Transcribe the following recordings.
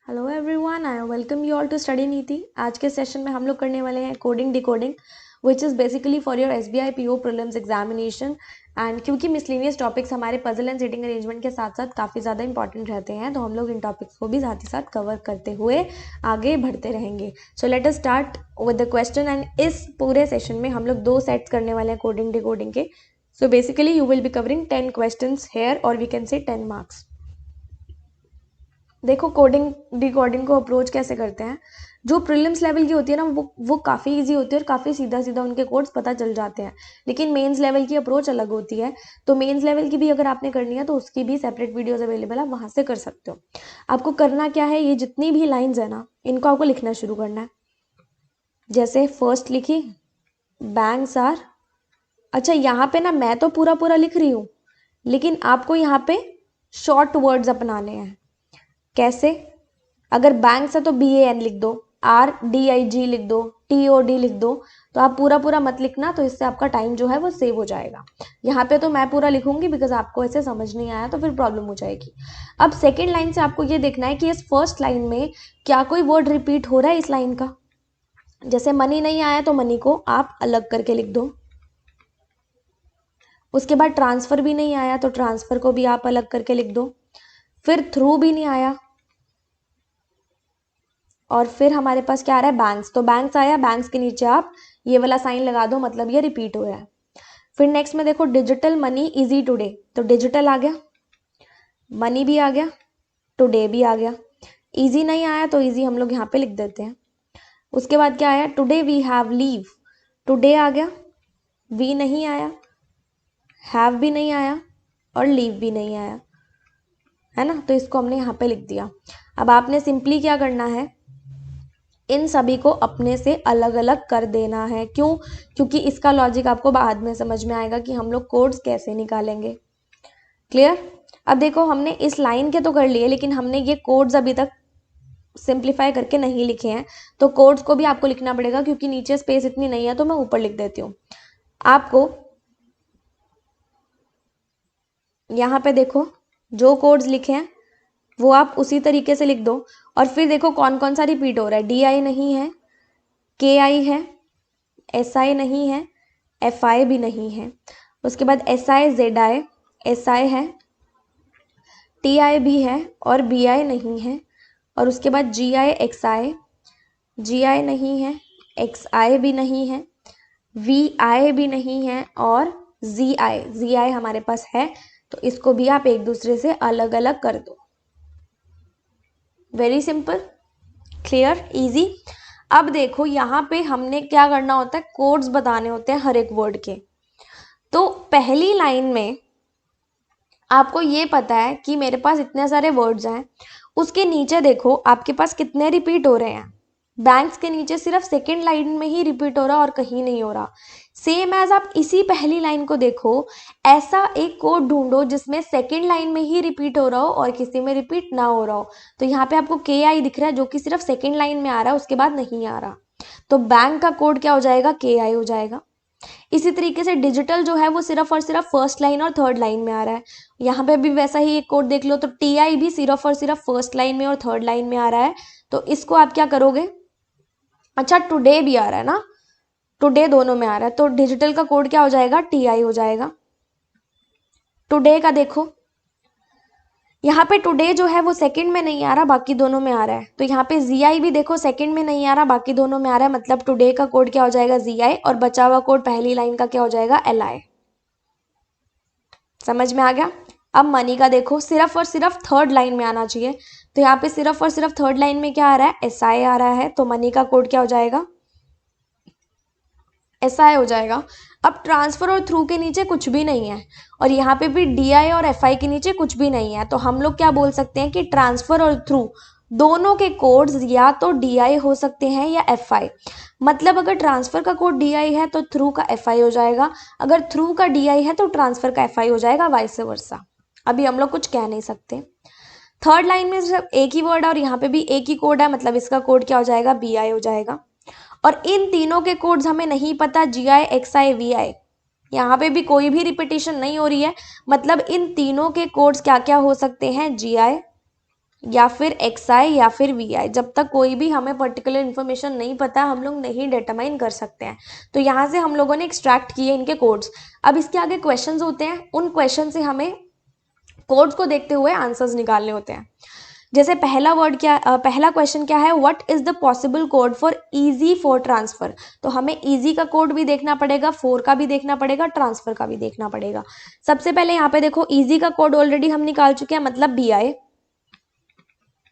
Hello everyone, I welcome you all to Study Neeti. आज के session में हम लोग करने वाले हैं coding decoding, which is basically for your SBI PO prelims examination. And क्योंकि मिसलेनियस टॉपिक्स हमारे पजल एंड सीटिंग अरेंजमेंट के साथ साथ काफ़ी ज़्यादा इंपॉर्टेंट रहते हैं, तो हम लोग इन टॉपिक्स को भी साथ ही साथ कवर करते हुए आगे बढ़ते रहेंगे। So let us start with the question. And इस पूरे सेशन में हम लोग 2 सेट्स करने वाले हैं कोडिंग डिकोडिंग के। So basically you will be covering 10 question here, और वी कैन से 10 मार्क्स। देखो, कोडिंग डिकोडिंग को अप्रोच कैसे करते हैं। जो प्रीलिम्स लेवल की होती है ना, वो काफ़ी इजी होती है और काफ़ी सीधा सीधा उनके कोड्स पता चल जाते हैं। लेकिन मेंस लेवल की अप्रोच अलग होती है। तो मेंस लेवल की भी अगर आपने करनी है तो उसकी भी सेपरेट वीडियोस अवेलेबल है, वहाँ से कर सकते हो। आपको करना क्या है, ये जितनी भी लाइन्स है ना, इनको आपको लिखना शुरू करना है। जैसे फर्स्ट लिखी, बैंक्स आर। अच्छा, यहाँ पे ना मैं तो पूरा पूरा लिख रही हूँ, लेकिन आपको यहाँ पे शॉर्ट वर्ड्स अपनाने हैं। कैसे? अगर बैंक्स है तो BAN लिख दो, RDIG लिख दो, TOD लिख दो। तो आप पूरा पूरा मत लिखना, तो इससे आपका टाइम जो है वो सेव हो जाएगा। यहाँ पे तो मैं पूरा लिखूंगी बिकॉज आपको ऐसे समझ नहीं आया तो फिर प्रॉब्लम हो जाएगी। अब सेकेंड लाइन से आपको ये देखना है कि इस फर्स्ट लाइन में क्या कोई वर्ड रिपीट हो रहा है इस लाइन का। जैसे मनी नहीं आया तो मनी को आप अलग करके लिख दो। उसके बाद ट्रांसफर भी नहीं आया तो ट्रांसफर को भी आप अलग करके लिख दो। फिर थ्रू भी नहीं आया, और फिर हमारे पास क्या आ रहा है, बैंक्स। तो बैंक्स आया, बैंक्स के नीचे आप ये वाला साइन लगा दो, मतलब ये रिपीट हो रहा है। फिर नेक्स्ट में देखो, डिजिटल मनी इजी टुडे। तो डिजिटल आ गया, मनी भी आ गया, टुडे भी आ गया। इजी नहीं आया तो इजी हम लोग यहाँ पे लिख देते हैं। उसके बाद क्या आया, today we have leave. Today आ गया, वी नहीं आया, हैव भी नहीं आया, और लीव भी नहीं आया, है ना। तो इसको हमने यहाँ पे लिख दिया। अब आपने सिंपली क्या करना है, इन सभी को अपने से अलग अलग कर देना है। क्यों? क्योंकि इसका लॉजिक आपको बाद में समझ में आएगा कि हम लोग कोड्स कैसे निकालेंगे। क्लियर? अब देखो, हमने इस लाइन के तो कर लिए, लेकिन हमने ये कोड्स अभी तक सिंप्लीफाई करके नहीं लिखे हैं। तो कोड्स को भी आपको लिखना पड़ेगा, क्योंकि नीचे स्पेस इतनी नहीं है, तो मैं ऊपर लिख देती हूँ। आपको यहाँ पे देखो, जो कोड्स लिखे हैं वो आप उसी तरीके से लिख दो। और फिर देखो कौन कौन सा रिपीट हो रहा है। DI नहीं है, KI है, SI नहीं है, FI भी नहीं है। उसके बाद SI ZI, SI है, TI भी है, और BI नहीं है। और उसके बाद GI XI, GI नहीं है, XI भी नहीं है, VI भी नहीं है, और ZI हमारे पास है। तो इसको भी आप एक दूसरे से अलग अलग कर दो। Very simple, clear, easy. अब देखो, यहाँ पे हमने क्या करना होता है, कोड्स बताने होते हैं हर एक वर्ड के। तो पहली लाइन में आपको ये पता है कि मेरे पास इतने सारे वर्ड्स हैं, उसके नीचे देखो आपके पास कितने रिपीट हो रहे हैं। बैंक्स के नीचे सिर्फ सेकेंड लाइन में ही रिपीट हो रहा और कहीं नहीं हो रहा। सेम एज आप इसी पहली लाइन को देखो, ऐसा एक कोड ढूंढो जिसमें सेकेंड लाइन में ही रिपीट हो रहा हो और किसी में रिपीट ना हो रहा हो। तो यहाँ पे आपको KI दिख रहा है, जो कि सिर्फ सेकेंड लाइन में आ रहा है, उसके बाद नहीं आ रहा। तो बैंक का कोड क्या हो जाएगा, KI हो जाएगा। इसी तरीके से डिजिटल जो है वो सिर्फ और सिर्फ फर्स्ट लाइन और थर्ड लाइन में आ रहा है। यहाँ पे भी वैसा ही एक कोड देख लो, तो TI भी सिर्फ और सिर्फ फर्स्ट लाइन में और थर्ड लाइन में आ रहा है। तो इसको आप क्या करोगे, अच्छा टुडे भी आ रहा है ना, टुडे दोनों में आ रहा है, तो डिजिटल का कोड क्या हो जाएगा, TI हो जाएगा। टुडे का देखो, यहाँ पे टुडे जो है वो सेकंड में नहीं आ रहा, बाकी दोनों में आ रहा है। तो यहाँ पे ZI भी देखो सेकंड में नहीं आ रहा, बाकी दोनों में आ रहा है। मतलब टुडे का कोड क्या हो जाएगा, ZI, और बचा हुआ कोड पहली लाइन का क्या हो जाएगा, LI। समझ में आ गया? अब मनी का देखो, सिर्फ और सिर्फ थर्ड लाइन में आना चाहिए। तो यहाँ पे सिर्फ और सिर्फ थर्ड लाइन में क्या आ रहा है, SI आ रहा है। तो मनी का कोड क्या हो जाएगा, SI हो जाएगा। अब ट्रांसफर और थ्रू के नीचे कुछ भी नहीं है, और यहाँ पे भी DI और FI के नीचे कुछ भी नहीं है। तो हम लोग क्या बोल सकते हैं कि ट्रांसफर और थ्रू दोनों के कोड्स या तो DI हो सकते हैं या FI। मतलब अगर ट्रांसफर का कोड DI है तो थ्रू का FI हो जाएगा, अगर थ्रू का DI है तो ट्रांसफर का FI हो जाएगा, वाइस वर्सा। अभी हम लोग कुछ कह नहीं सकते। थर्ड लाइन में सिर्फ एक ही वर्ड है और यहाँ पे भी एक ही कोड है, मतलब इसका कोड क्या हो जाएगा, BI हो जाएगा। और इन तीनों के कोड्स हमें नहीं पता, GI XI VI, यहाँ पे भी कोई भी रिपीटेशन नहीं हो रही है। मतलब इन तीनों के कोड्स क्या क्या हो सकते हैं, GI या फिर XI या फिर VI। जब तक कोई भी हमें पर्टिकुलर इन्फॉर्मेशन नहीं पता हम लोग नहीं डिटरमाइन कर सकते हैं। तो यहाँ से हम लोगों ने एक्सट्रैक्ट किए इनके कोड्स। अब इसके आगे क्वेश्चंस होते हैं, उन क्वेश्चन से हमें कोड्स को देखते हुए आंसर्स निकालने होते हैं। जैसे पहला क्वेश्चन क्या है, what is the possible code for easy for transfer. तो हमें इजी का कोड भी देखना पड़ेगा, फोर का भी देखना पड़ेगा, ट्रांसफर का भी देखना पड़ेगा। सबसे पहले यहाँ पे देखो इजी का कोड ऑलरेडी हम निकाल चुके हैं, मतलब BI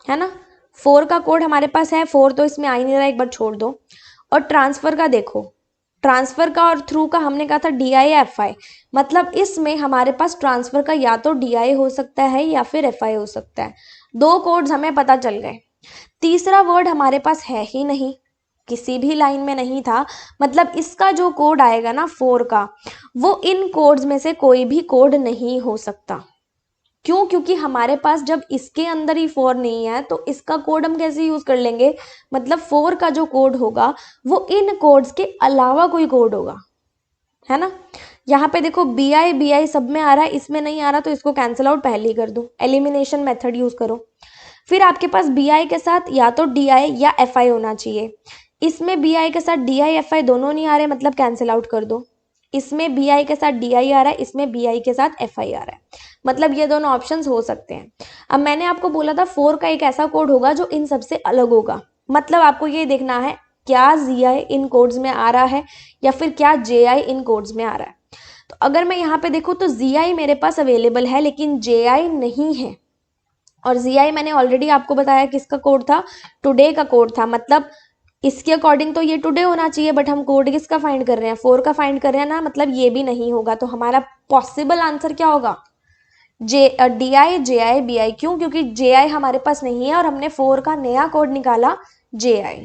है ना। फोर का कोड हमारे पास है, फोर तो इसमें आ ही नहीं रहा, एक बार छोड़ दो। और ट्रांसफर का देखो, ट्रांसफर का और थ्रू का हमने कहा था DI या FI, मतलब इसमें हमारे पास ट्रांसफर का या तो DI हो सकता है या फिर FI हो सकता है। दो कोड्स हमें पता चल गए। तीसरा वर्ड हमारे पास है ही नहीं, किसी भी लाइन में नहीं था, मतलब इसका जो कोड आएगा ना फोर का, वो इन कोड्स में से कोई भी कोड नहीं हो सकता। क्यों? क्योंकि हमारे पास जब इसके अंदर ही फोर नहीं है तो इसका कोड हम कैसे यूज कर लेंगे, मतलब फोर का जो कोड होगा वो इन कोड्स के अलावा कोई कोड होगा, है ना। यहाँ पे देखो BI सब में आ रहा है, इसमें नहीं आ रहा तो इसको कैंसिल आउट पहले ही कर दो, एलिमिनेशन मेथड यूज करो। फिर आपके पास BI के साथ या तो DI या FI होना चाहिए, इसमें BI के साथ DI FI दोनों नहीं आ रहे, मतलब कैंसिल आउट कर दो। इसमें BI के साथ DI आ रहा है, इसमें BI के साथ FI आ रहा है, मतलब ये दोनों ऑप्शंस हो सकते हैं। अब मैंने आपको बोला था फोर का एक ऐसा कोड होगा जो इन सबसे अलग होगा, मतलब आपको ये देखना है क्या ZI इन कोड्स में आ रहा है या फिर क्या JI इन कोड्स में आ रहा है। तो अगर मैं यहाँ पे देखूँ तो ZI मेरे पास अवेलेबल है लेकिन JI नहीं है, और ZI मैंने ऑलरेडी आपको बताया किसका कोड था, टुडे का कोड था, मतलब इसके अकॉर्डिंग तो ये टुडे होना चाहिए, बट हम कोड किसका फाइंड कर रहे हैं, फोर का फाइंड कर रहे हैं ना, मतलब ये भी नहीं होगा। तो हमारा पॉसिबल आंसर क्या होगा, DI JI BI। क्यों? क्योंकि JI हमारे पास नहीं है और हमने फोर का नया कोड निकाला JI।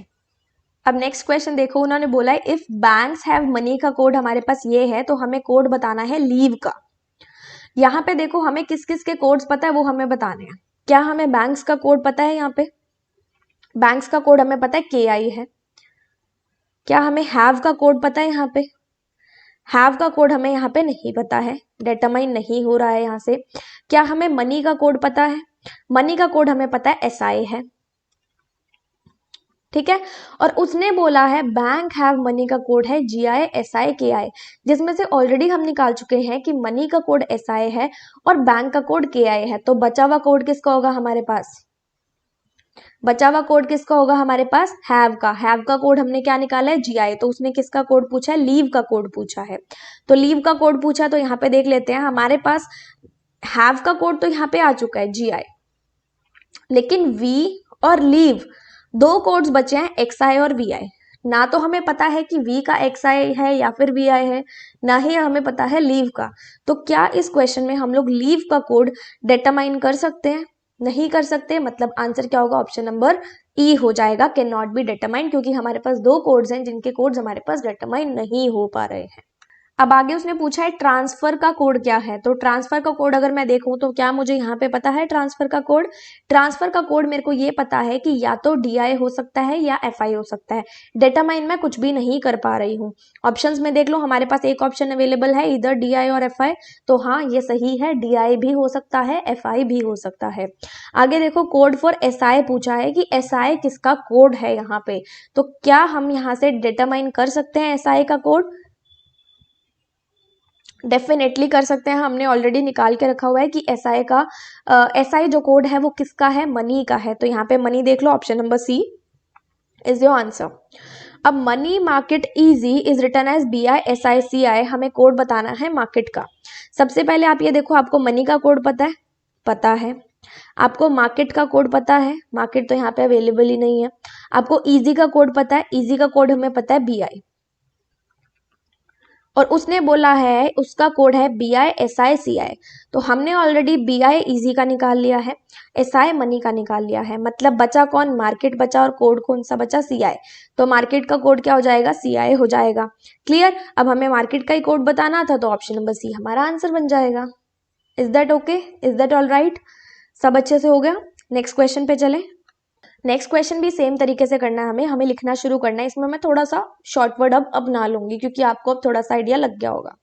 अब नेक्स्ट क्वेश्चन देखो, उन्होंने बोला है इफ बैंक्स हैव मनी का कोड हमारे पास ये है, तो हमें कोड बताना है लीव का। यहाँ पे देखो हमें किस किस के कोड्स पता है वो हमें बताने हैं। क्या हमें बैंक्स का कोड पता है? यहाँ पे बैंक्स का कोड हमें पता है KI है। क्या हमें हैव का कोड पता है? यहाँ पे हैव का कोड हमें यहाँ पे नहीं पता है, डिटरमाइन नहीं हो रहा है यहाँ से। क्या हमें मनी का कोड पता है? मनी का कोड हमें पता है SI है, ठीक है। और उसने बोला है बैंक हैव मनी का कोड है GI SI KI, जिसमें से ऑलरेडी हम निकाल चुके हैं कि मनी का कोड SI है और बैंक का कोड KI है। तो बचा हुआ कोड किसका होगा हमारे पास? बचा हुआ कोड किसका होगा हमारे पास? हैव का। हैव का कोड हमने क्या निकाला है? GI। तो उसने किसका कोड पूछा है? लीव का कोड पूछा है। तो लीव का कोड पूछा तो यहाँ पे देख लेते हैं, हमारे पास हैव का कोड तो यहाँ पे आ चुका है GI, लेकिन वी और लीव दो कोड्स बचे हैं XI और VI। ना तो हमें पता है कि V का XI है या फिर VI है, ना ही हमें पता है लीव का। तो क्या इस क्वेश्चन में हम लोग लीव का कोड डिटरमाइन कर सकते हैं? नहीं कर सकते, मतलब आंसर क्या होगा? ऑप्शन नंबर E हो जाएगा, कैन नॉट बी डिटरमाइन, क्योंकि हमारे पास दो कोड्स हैं जिनके कोड्स हमारे पास डिटरमाइन नहीं हो पा रहे हैं। अब आगे उसने पूछा है ट्रांसफर का कोड क्या है। तो ट्रांसफर का कोड अगर मैं देखूं तो क्या मुझे यहाँ पे पता है ट्रांसफर का कोड? ट्रांसफर का कोड मेरे को ये पता है कि या तो DI हो सकता है या FI हो सकता है। डिटरमाइन मैं कुछ भी नहीं कर पा रही हूँ। ऑप्शंस में देख लो, हमारे पास एक ऑप्शन अवेलेबल है इधर DI और FI, तो हाँ ये सही है, DI भी हो सकता है FI भी हो सकता है। आगे देखो कोड फॉर SI पूछा है कि SI किसका कोड है यहाँ पे, तो क्या हम यहाँ से डिटरमाइन कर सकते हैं SI का कोड? डेफिनेटली कर सकते हैं, हमने ऑलरेडी निकाल के रखा हुआ है कि SI जो कोड है वो किसका है? मनी का है। तो यहाँ पे मनी देख लो, option number C is your answer. अब money market easy is return as BI SI CI, हमें कोड बताना है मार्केट का। सबसे पहले आप ये देखो, आपको मनी का कोड पता है? पता है। आपको मार्केट का कोड पता है? मार्केट तो यहाँ पे अवेलेबल ही नहीं है। आपको इजी का कोड पता है? इजी का कोड हमें पता है BI, और उसने बोला है उसका कोड है BI SI CI। तो हमने ऑलरेडी BI इजी का निकाल लिया है, SI मनी का निकाल लिया है, मतलब बचा कौन? मार्केट बचा, और कोड कौन सा बचा? CI। तो मार्केट का कोड क्या हो जाएगा? CI हो जाएगा। क्लियर? अब हमें मार्केट का ही कोड बताना था तो ऑप्शन नंबर C हमारा आंसर बन जाएगा। Is that okay? Is that all right? सब अच्छे से हो गया? नेक्स्ट क्वेश्चन पे चले। नेक्स्ट क्वेश्चन भी सेम तरीके से करना है, हमें लिखना शुरू करना है। इसमें मैं थोड़ा सा शॉर्ट वर्ड अब ना लूंगी क्योंकि आपको अब थोड़ा सा आइडिया लग गया होगा।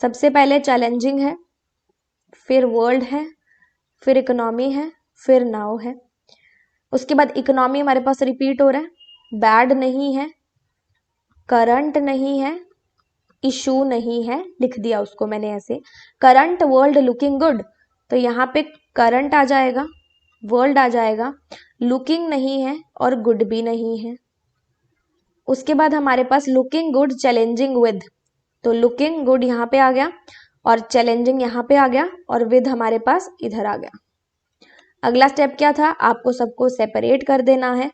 सबसे पहले चैलेंजिंग है, फिर वर्ल्ड है, फिर इकोनॉमी है, फिर नाउ है। उसके बाद इकोनॉमी हमारे पास रिपीट हो रहा है, बैड नहीं है, करंट नहीं है, इशू नहीं है, लिख दिया उसको मैंने ऐसे। करंट वर्ल्ड लुकिंग गुड, तो यहाँ पे करंट आ जाएगा, वर्ल्ड आ जाएगा, लुकिंग नहीं है और गुड भी नहीं है। उसके बाद हमारे पास लुकिंग गुड चैलेंजिंग विद, तो लुकिंग गुड यहाँ पे आ गया और चैलेंजिंग यहाँ पे आ गया और विद हमारे पास इधर आ गया। अगला स्टेप क्या था, आपको सबको सेपरेट कर देना है।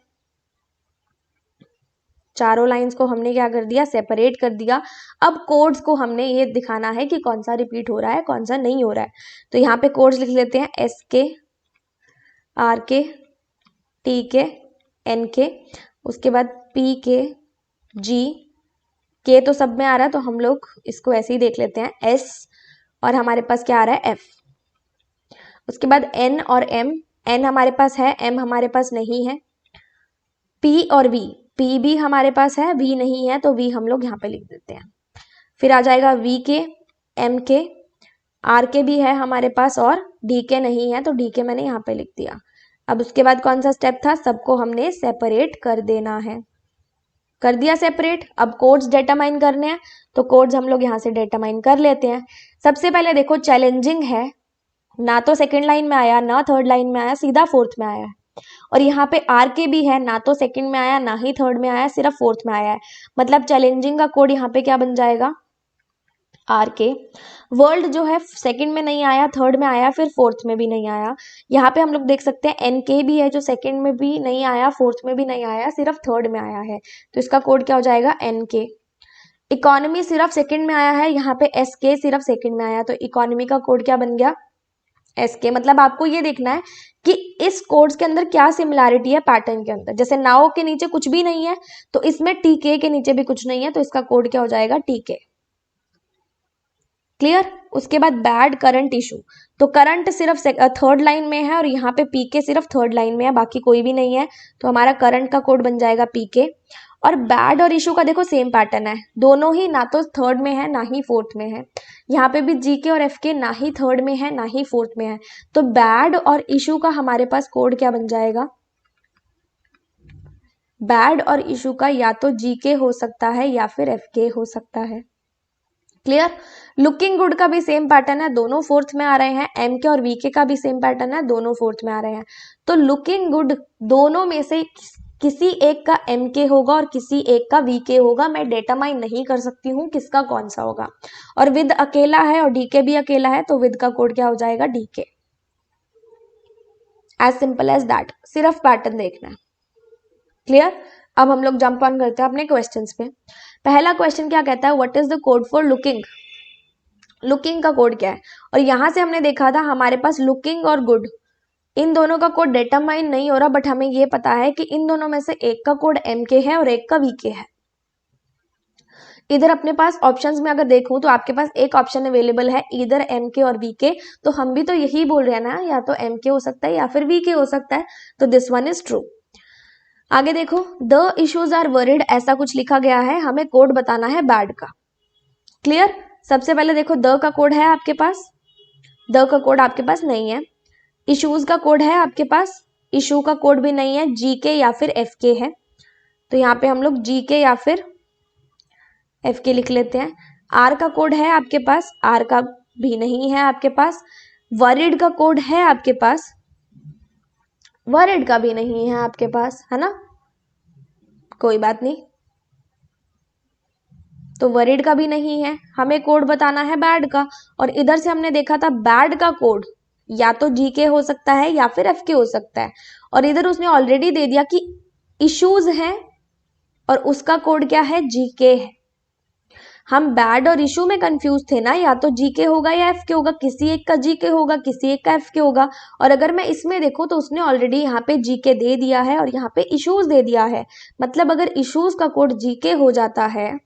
चारों लाइंस को हमने क्या कर दिया, सेपरेट कर दिया। अब कोड्स को हमने ये दिखाना है कि कौन सा रिपीट हो रहा है कौन सा नहीं हो रहा है। तो यहाँ पे कोड्स लिख लेते हैं, एस के, आर के, टी के, एन के, उसके बाद पी के, जी के तो सब में आ रहा है तो हम लोग इसको ऐसे ही देख लेते हैं, एस और हमारे पास क्या आ रहा है, एफ। उसके बाद एन और एम, एन हमारे पास है, एम हमारे पास नहीं है। पी और वी, पी भी हमारे पास है, वी नहीं है तो वी हम लोग यहाँ पे लिख देते हैं। फिर आ जाएगा वी के, एम के, आर के भी है हमारे पास और डी के नहीं है तो डी के मैंने यहाँ पे लिख दिया। अब उसके बाद कौन सा स्टेप था, सबको हमने सेपरेट कर देना है। कर दिया सेपरेट। अब कोड्स डेटरमाइन करने हैं तो कोड्स हम लोग यहाँ से डेटरमाइन कर लेते हैं। सबसे पहले देखो चैलेंजिंग है, ना तो सेकंड लाइन में आया ना थर्ड लाइन में आया, सीधा फोर्थ में आया है। और यहाँ पे आर के भी है, ना तो सेकंड में आया ना ही थर्ड में आया, सिर्फ फोर्थ में आया है। मतलब चैलेंजिंग का कोड यहाँ पे क्या बन जाएगा, आर के। वर्ल्ड जो है सेकंड में नहीं आया, थर्ड में आया, फिर फोर्थ में भी नहीं आया। यहाँ पे हम लोग देख सकते हैं एन के भी है जो सेकंड में भी नहीं आया, फोर्थ में भी नहीं आया, सिर्फ थर्ड में आया है, तो इसका कोड क्या हो जाएगा, एन के। इकोनॉमी सिर्फ सेकंड में आया है, यहाँ पे एस के सिर्फ सेकंड में आया, तो इकोनॉमी का कोड क्या बन गया, एस के। मतलब आपको ये देखना है कि इस कोड्स के अंदर क्या सिमिलैरिटी है पैटर्न के अंदर। जैसे नाउ के नीचे कुछ भी नहीं है तो इसमें टीके के नीचे भी कुछ नहीं है, तो इसका कोड क्या हो जाएगा, टीके। क्लियर। उसके बाद बैड करंट इशू, तो करंट सिर्फ थर्ड लाइन में है और यहाँ पे पीके सिर्फ थर्ड लाइन में है, बाकी कोई भी नहीं है, तो हमारा करंट का कोड बन जाएगा पीके। और बैड और इशू का देखो सेम पैटर्न है, दोनों ही ना तो थर्ड में है ना ही फोर्थ में है। यहाँ पे भी जीके और एफके ना ही थर्ड में है ना ही फोर्थ में है, तो बैड और इशू का हमारे पास कोड क्या बन जाएगा, बैड और इशू का या तो जीके हो सकता है या फिर एफके हो सकता है। क्लियर। लुकिंग गुड का भी सेम पैटर्न है, दोनों फोर्थ में आ रहे हैं। एम के और वीके का भी सेम पैटर्न है, दोनों फोर्थ में आ रहे हैं। तो लुकिंग गुड दोनों में से किसी एक का एम के होगा और किसी एक का वी के होगा। मैं डेटरमाइन नहीं कर सकती हूँ किसका कौन सा होगा। और विद अकेला है और डी के भी अकेला है, तो विद का कोड क्या हो जाएगा, डी के। एज सिंपल एज दैट, सिर्फ पैटर्न देखना है। क्लियर। अब हम लोग जंप ऑन करते हैं अपने क्वेश्चंस पे। पहला क्वेश्चन क्या कहता है, what is the code for looking. Looking का कोड क्या है, और यहां से हमने देखा था हमारे पास लुकिंग और गुड इन दोनों का कोड डेटरमाइन नहीं हो रहा, बट हमें ये पता है कि इन दोनों में से एक का कोड एम के है और एक का वी के है। इधर अपने पास ऑप्शंस में अगर देखूं तो आपके पास एक ऑप्शन अवेलेबल है इधर एम के और वी के, तो हम भी तो यही बोल रहे हैं ना, या तो एम के हो सकता है या फिर वी के हो सकता है, तो दिस वन इज ट्रू। आगे देखो, द इश्यूज आर वरिड, ऐसा कुछ लिखा गया है, हमें कोड बताना है बैड का। क्लियर। सबसे पहले देखो द का कोड है आपके पास, द का कोड आपके पास नहीं है। इश्यूज का कोड है आपके पास, इशू का कोड भी नहीं है, जी के या फिर एफ के है, तो यहाँ पे हम लोग जी के या फिर एफ के लिख लेते हैं। आर का कोड है आपके पास, आर का भी नहीं है आपके पास। वरिड का कोड है आपके पास, वरिड का भी नहीं है आपके पास, है ना, कोई बात नहीं, तो वरिड का भी नहीं है। हमें कोड बताना है बैड का, और इधर से हमने देखा था बैड का कोड या तो जी के हो सकता है या फिर एफ के हो सकता है, और इधर उसने ऑलरेडी दे दिया कि इश्यूज हैं और उसका कोड क्या है, जी के है। हम बैड और इशू में कंफ्यूज थे ना, या तो जी के होगा या एफ के होगा, किसी एक का जी के होगा किसी एक का एफ के होगा। और अगर मैं इसमें देखूं तो उसने ऑलरेडी यहाँ पे जी के दे दिया है और यहाँ पे इश्यूज दे दिया है, मतलब अगर इश्यूज का कोड जी के हो जाता है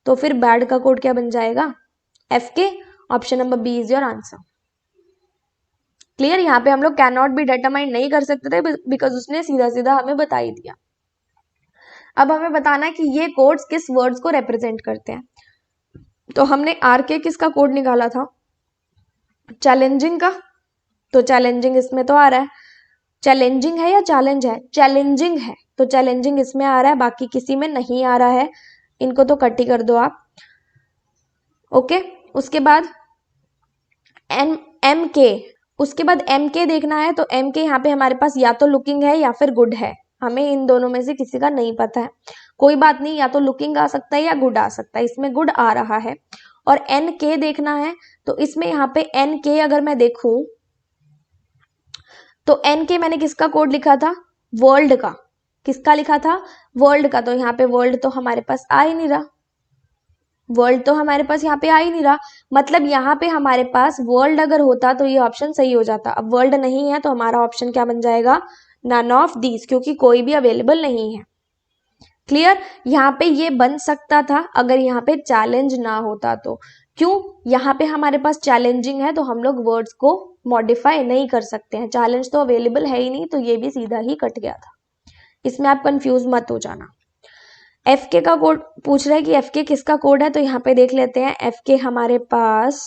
तो फिर बैड का कोड क्या बन जाएगा, F K. Option number B is your answer. Clear. यहाँ पे हम लोग कैन नॉट बी डेटरमाइन नहीं कर सकते थे बिकॉज उसने सीधा सीधा हमें बता ही दिया। अब हमें बताना है कि ये कोड्स किस वर्ड्स को रिप्रेजेंट करते हैं। तो हमने आर के किसका कोड निकाला था, चैलेंजिंग का, तो चैलेंजिंग इसमें तो आ रहा है। चैलेंजिंग है या चैलेंज है? चैलेंजिंग है, तो चैलेंजिंग इसमें आ रहा है, बाकी किसी में नहीं आ रहा है, इनको तो कट ही कर दो आप। ओके, उसके बाद एम के, उसके बाद एम के देखना है, तो एम के यहाँ पे हमारे पास या तो लुकिंग है या फिर गुड है, हमें इन दोनों में से किसी का नहीं पता है। कोई बात नहीं, या तो लुकिंग आ सकता है या गुड आ सकता है, इसमें गुड आ रहा है। और एन के देखना है, तो इसमें यहाँ पे एन के अगर मैं देखूं तो एन के मैंने किसका कोड लिखा था? वर्ल्ड का। किसका लिखा था? वर्ल्ड का। तो यहाँ पे वर्ल्ड तो हमारे पास आ ही नहीं रहा, वर्ल्ड तो हमारे पास यहाँ पे आ ही नहीं रहा, मतलब यहाँ पे हमारे पास वर्ल्ड अगर होता तो ये ऑप्शन सही हो जाता। अब वर्ल्ड नहीं है तो हमारा ऑप्शन क्या बन जाएगा? नन ऑफ दीज, क्योंकि कोई भी अवेलेबल नहीं है। क्लियर? यहाँ पे ये बन सकता था अगर यहाँ पे चैलेंज ना होता तो। क्यों? यहाँ पे हमारे पास चैलेंजिंग है तो हम लोग वर्ड्स को मॉडिफाई नहीं कर सकते हैं, चैलेंज तो अवेलेबल है ही नहीं, तो ये भी सीधा ही कट गया था। इसमें आप कंफ्यूज मत हो जाना। एफ के का कोड पूछ रहा है कि एफ के किसका कोड है, तो यहाँ पे देख लेते हैं। एफ के हमारे पास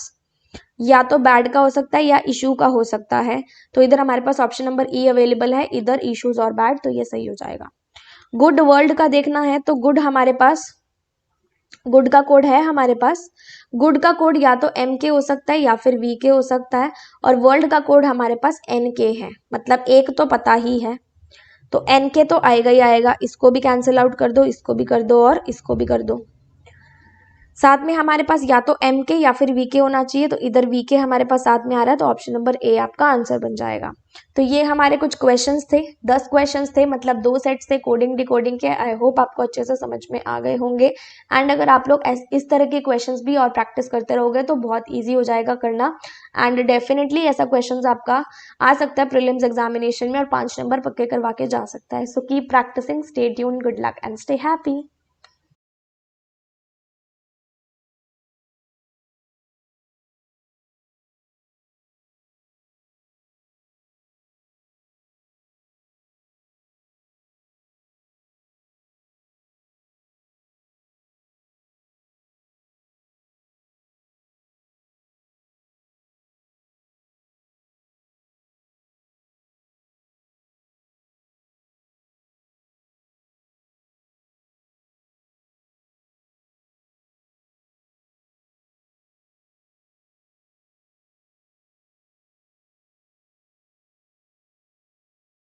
या तो बैड का हो सकता है या इशू का हो सकता है, तो इधर हमारे पास ऑप्शन नंबर ई अवेलेबल है, इधर इश्यूज और बैड, तो ये सही हो जाएगा। गुड वर्ल्ड का देखना है, तो गुड हमारे पास, गुड का कोड है हमारे पास, गुड का कोड या तो एम के हो सकता है या फिर वी के हो सकता है, और वर्ल्ड का कोड हमारे पास एन के है, मतलब एक तो पता ही है, तो एन के तो आएगा ही आएगा। इसको भी कैंसिल आउट कर दो, इसको भी कर दो और इसको भी कर दो। साथ में हमारे पास या तो एम के या फिर वी के होना चाहिए, तो इधर वी के हमारे पास साथ में आ रहा है, तो ऑप्शन नंबर ए आपका आंसर बन जाएगा। तो ये हमारे कुछ क्वेश्चंस थे, 10 क्वेश्चंस थे, मतलब 2 सेट्स थे कोडिंग डिकोडिंग के। आई होप आपको अच्छे से समझ में आ गए होंगे। एंड अगर आप लोग इस तरह के क्वेश्चंस भी और प्रैक्टिस करते रहोगे तो बहुत ईजी हो जाएगा करना। एंड डेफिनेटली ऐसा क्वेश्चन आपका आ सकता है प्रीलिम्स एग्जामिनेशन में और 5 नंबर पक्के करवा के जा सकता है। So keep practising, stay tuned, good luck and stay happy.